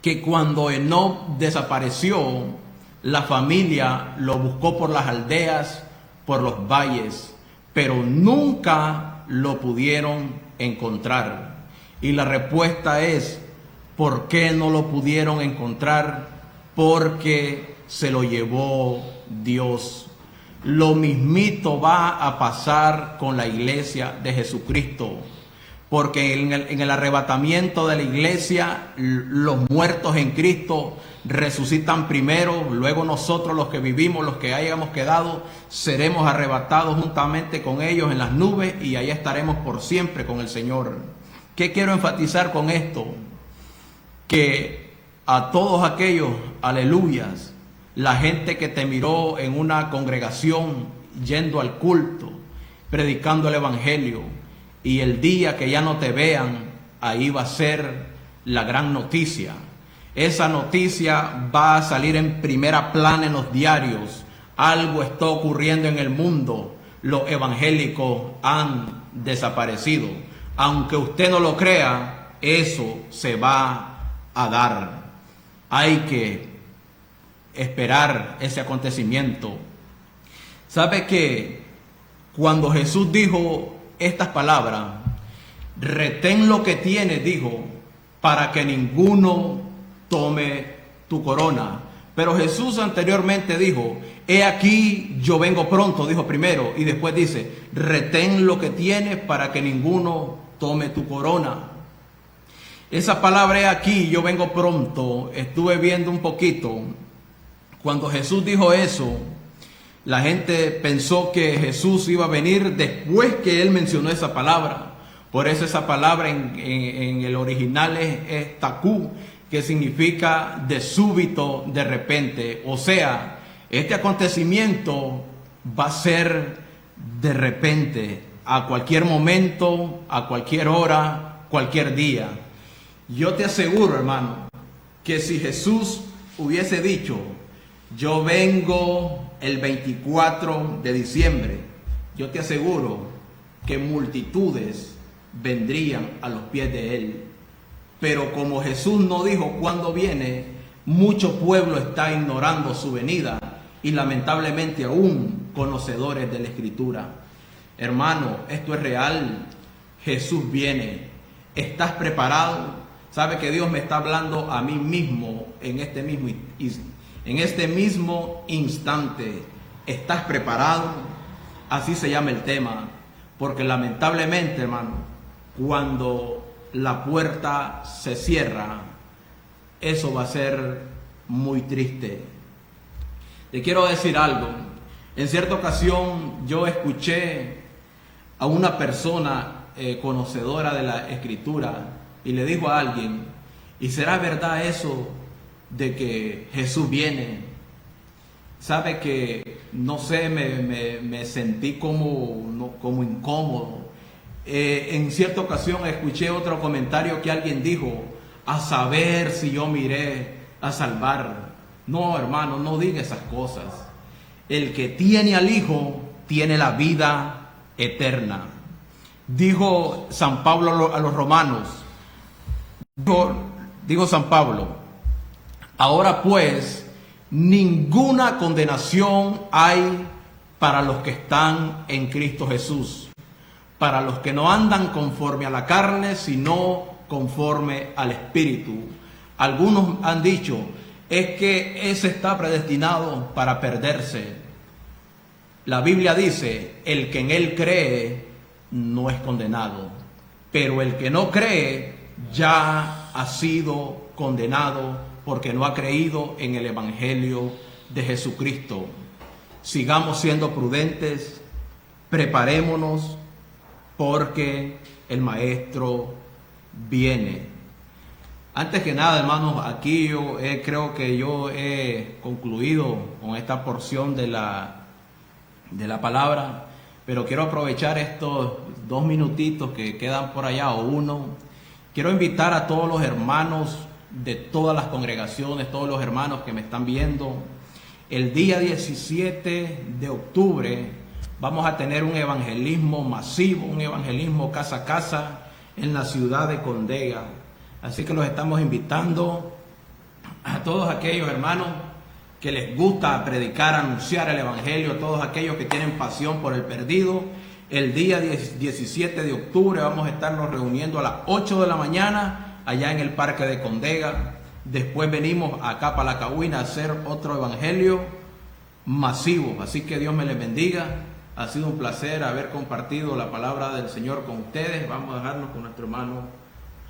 que cuando Enoc desapareció, la familia lo buscó por las aldeas, por los valles, pero nunca lo pudieron encontrar. Y la respuesta es, ¿por qué no lo pudieron encontrar? Porque se lo llevó Dios. Lo mismito va a pasar con la iglesia de Jesucristo. Porque en el arrebatamiento de la iglesia, los muertos en Cristo resucitan primero, luego nosotros los que vivimos, los que hayamos quedado, seremos arrebatados juntamente con ellos en las nubes y ahí estaremos por siempre con el Señor. ¿Qué quiero enfatizar con esto? Que a todos aquellos, aleluyas, la gente que te miró en una congregación, yendo al culto, predicando el evangelio, y el día que ya no te vean, ahí va a ser la gran noticia. Esa noticia va a salir en primera plana en los diarios. Algo está ocurriendo en el mundo. Los evangélicos han desaparecido. Aunque usted no lo crea, eso se va a dar. Hay que esperar ese acontecimiento. ¿Sabe que cuando Jesús dijo estas palabras, retén lo que tienes, dijo, para que ninguno tome tu corona. Pero Jesús anteriormente dijo, he aquí yo vengo pronto, dijo primero, y después dice, retén lo que tienes para que ninguno tome tu corona. Esa palabra he aquí yo vengo pronto, estuve viendo un poquito. Cuando Jesús dijo eso, la gente pensó que Jesús iba a venir después que él mencionó esa palabra. Por eso esa palabra en el original es takú, que significa de súbito, de repente. O sea, este acontecimiento va a ser de repente, a cualquier momento, a cualquier hora, cualquier día. Yo te aseguro, hermano, que si Jesús hubiese dicho, yo vengo el 24 de diciembre, yo te aseguro que multitudes vendrían a los pies de él. Pero como Jesús no dijo cuándo viene, mucho pueblo está ignorando su venida y lamentablemente aún conocedores de la Escritura. Hermano, esto es real. Jesús viene. ¿Estás preparado? Sabe que Dios me está hablando a mí mismo en este mismo instante. ¿Estás preparado? Así se llama el tema. Porque lamentablemente, hermano, cuando la puerta se cierra, eso va a ser muy triste. Te quiero decir algo. En cierta ocasión yo escuché a una persona conocedora de la Escritura y le dijo a alguien, ¿y será verdad eso de que Jesús viene? Sabe que, no sé, me sentí como incómodo. En cierta ocasión escuché otro comentario que alguien dijo, a saber si yo me iré a salvar. No, hermano, no diga esas cosas. El que tiene al Hijo tiene la vida eterna. Dijo San Pablo a los romanos, dijo San Pablo, ahora pues ninguna condenación hay para los que están en Cristo Jesús, para los que no andan conforme a la carne, sino conforme al Espíritu. Algunos han dicho, es que ese está predestinado para perderse. La Biblia dice, el que en él cree no es condenado, pero el que no cree ya ha sido condenado porque no ha creído en el Evangelio de Jesucristo. Sigamos siendo prudentes, preparémonos porque el Maestro viene. Antes que nada, hermanos, aquí yo creo que yo he concluido con esta porción de la palabra, pero quiero aprovechar estos 2 minutitos que quedan por allá, o 1. Quiero invitar a todos los hermanos de todas las congregaciones, todos los hermanos que me están viendo. El día 17 de octubre vamos a tener un evangelismo masivo, un evangelismo casa a casa en la ciudad de Condega. Así que los estamos invitando a todos aquellos hermanos que les gusta predicar, anunciar el evangelio, todos aquellos que tienen pasión por el perdido. El día 17 de octubre vamos a estarnos reuniendo a las 8 de la mañana allá en el parque de Condega. Después venimos acá para La Cahuina a hacer otro evangelio masivo. Así que Dios me les bendiga. Ha sido un placer haber compartido la palabra del Señor con ustedes. Vamos a dejarnos con nuestro hermano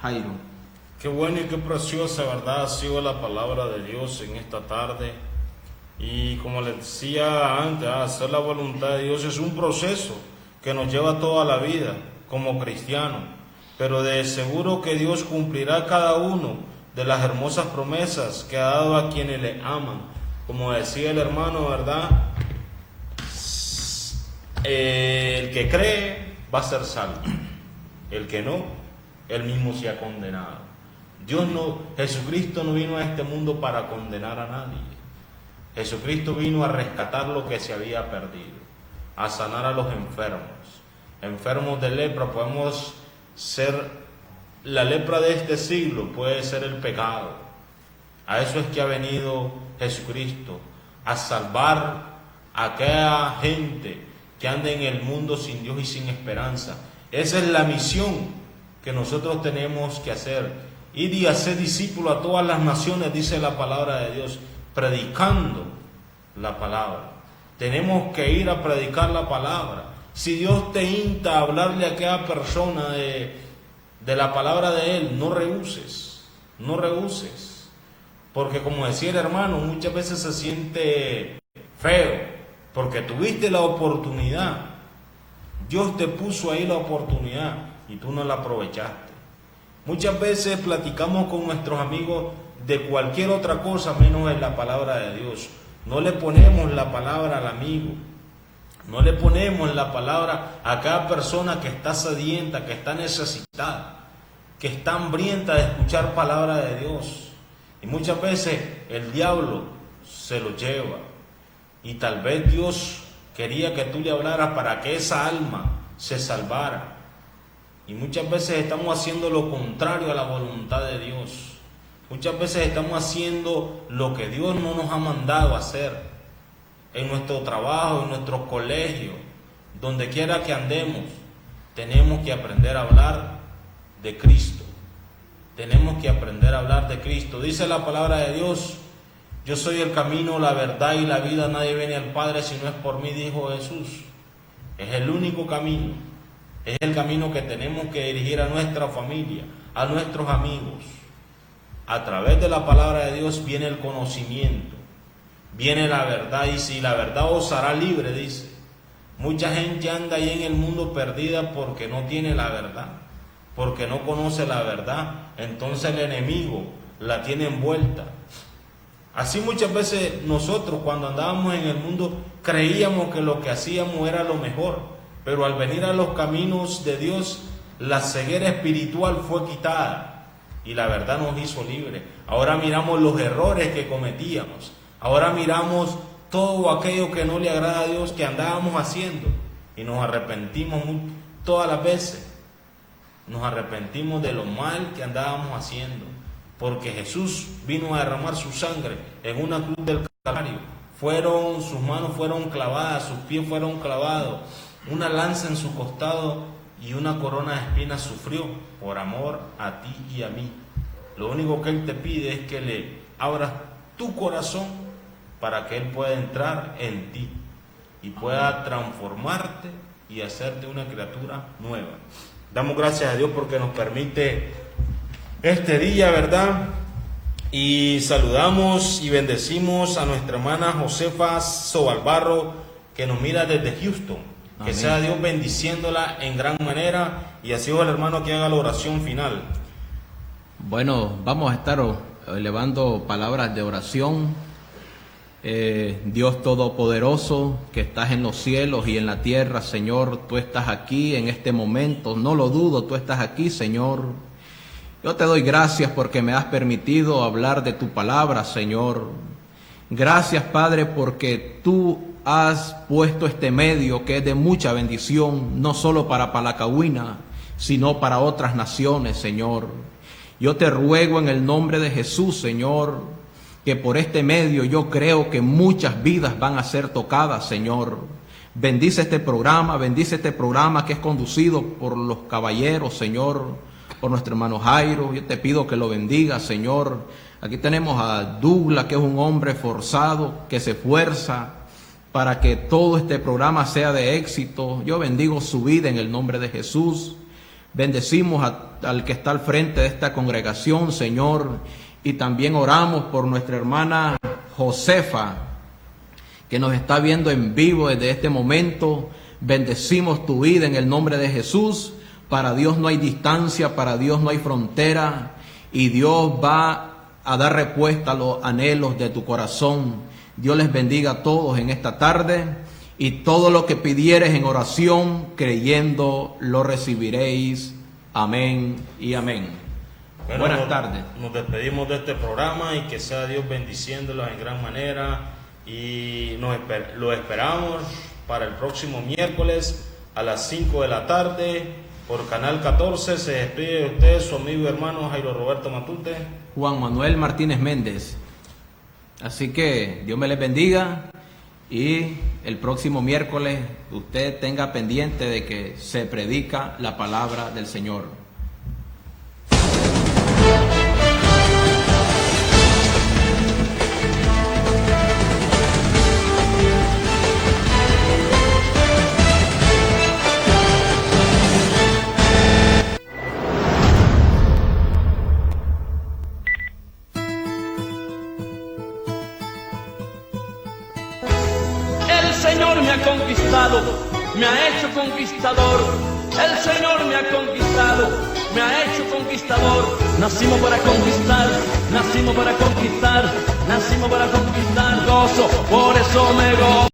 Jairo. Qué buena y qué preciosa, ¿verdad? Ha sido la palabra de Dios en esta tarde. Y como les decía antes, hacer la voluntad de Dios es un proceso que nos lleva toda la vida como cristianos. Pero de seguro que Dios cumplirá cada uno de las hermosas promesas que ha dado a quienes le aman. Como decía el hermano, ¿verdad? El que cree va a ser salvo. El que no, él mismo se ha condenado. Jesucristo no vino a este mundo para condenar a nadie. Jesucristo vino a rescatar lo que se había perdido, a sanar a los enfermos de lepra. Podemos ser la lepra de este siglo, puede ser el pecado. A eso es que ha venido Jesucristo, a salvar a aquella gente que anda en el mundo sin Dios y sin esperanza. Esa es la misión que nosotros tenemos que hacer. Id y haced discípulos a todas las naciones, dice la palabra de Dios, predicando la palabra. Tenemos que ir a predicar la palabra. Si Dios te insta a hablarle a aquella persona de la palabra de Él, no rehuses, no rehuses. Porque como decía el hermano, muchas veces se siente feo, porque tuviste la oportunidad. Dios te puso ahí la oportunidad y tú no la aprovechaste. Muchas veces platicamos con nuestros amigos de cualquier otra cosa menos en la palabra de Dios. No le ponemos la palabra al amigo, no le ponemos la palabra a cada persona que está sedienta, que está necesitada, que está hambrienta de escuchar palabra de Dios. Y muchas veces el diablo se lo lleva. Y tal vez Dios quería que tú le hablaras para que esa alma se salvara. Y muchas veces estamos haciendo lo contrario a la voluntad de Dios. Muchas veces estamos haciendo lo que Dios no nos ha mandado hacer. En nuestro trabajo, en nuestros colegios, donde quiera que andemos, tenemos que aprender a hablar de Cristo. Tenemos que aprender a hablar de Cristo. Dice la palabra de Dios: yo soy el camino, la verdad y la vida. Nadie viene al Padre si no es por mí, dijo Jesús. Es el único camino. Es el camino que tenemos que dirigir a nuestra familia, a nuestros amigos. A través de la palabra de Dios viene el conocimiento, viene la verdad, y si la verdad os hará libre, dice. Mucha gente anda ahí en el mundo perdida porque no tiene la verdad, porque no conoce la verdad. Entonces el enemigo la tiene envuelta. Así muchas veces nosotros, cuando andábamos en el mundo, creíamos que lo que hacíamos era lo mejor, pero al venir a los caminos de Dios, la ceguera espiritual fue quitada y la verdad nos hizo libre. Ahora miramos los errores que cometíamos, ahora miramos todo aquello que no le agrada a Dios que andábamos haciendo, y nos arrepentimos todas las veces. Nos arrepentimos de lo mal que andábamos haciendo, porque Jesús vino a derramar su sangre en una cruz del Calvario. Sus manos fueron clavadas, sus pies fueron clavados, una lanza en su costado y una corona de espinas sufrió por amor a ti y a mí. Lo único que Él te pide es que le abras tu corazón para que Él pueda entrar en ti y pueda transformarte y hacerte una criatura nueva. Damos gracias a Dios porque nos permite este día, ¿verdad? Y saludamos y bendecimos a nuestra hermana Josefa Sobalbarro, que nos mira desde Houston. Que Amén. Sea Dios bendiciéndola en gran manera, y así el hermano que haga la oración final. Bueno, vamos a estar elevando palabras de oración. Dios Todopoderoso, que estás en los cielos y en la tierra, Señor, tú estás aquí en este momento, no lo dudo, tú estás aquí, Señor. Yo te doy gracias porque me has permitido hablar de tu palabra, Señor. Gracias, Padre, porque tú has puesto este medio que es de mucha bendición, no solo para Palacahuina, sino para otras naciones, Señor. Yo te ruego en el nombre de Jesús, Señor, que por este medio yo creo que muchas vidas van a ser tocadas, Señor. Bendice este programa que es conducido por los caballeros, Señor, por nuestro hermano Jairo. Yo te pido que lo bendiga, Señor. Aquí tenemos a Douglas, que es un hombre forzado, que se esfuerza para que todo este programa sea de éxito. Yo bendigo su vida en el nombre de Jesús. Bendecimos al que está al frente de esta congregación, Señor, y también oramos por nuestra hermana Josefa, que nos está viendo en vivo desde este momento. Bendecimos tu vida en el nombre de Jesús. Para Dios no hay distancia, para Dios no hay frontera, y Dios va a dar respuesta a los anhelos de tu corazón. Dios les bendiga a todos en esta tarde, y todo lo que pidieres en oración, creyendo, lo recibiréis. Amén y amén. Bueno, buenas tardes. Nos despedimos de este programa, y que sea Dios bendiciéndolos en gran manera, y lo esperamos para el próximo miércoles a las 5 de la tarde por Canal 14. Se despide de ustedes su amigo y hermano Jairo Roberto Matute, Juan Manuel Martínez Méndez. Así que Dios me les bendiga, y el próximo miércoles usted tenga pendiente de que se predica la palabra del Señor. Señor me ha conquistado, me ha hecho conquistador. El Señor me ha conquistado, me ha hecho conquistador. Nacimos para conquistar, nacimos para conquistar, nacimos para conquistar. Gozo, por eso me gozo.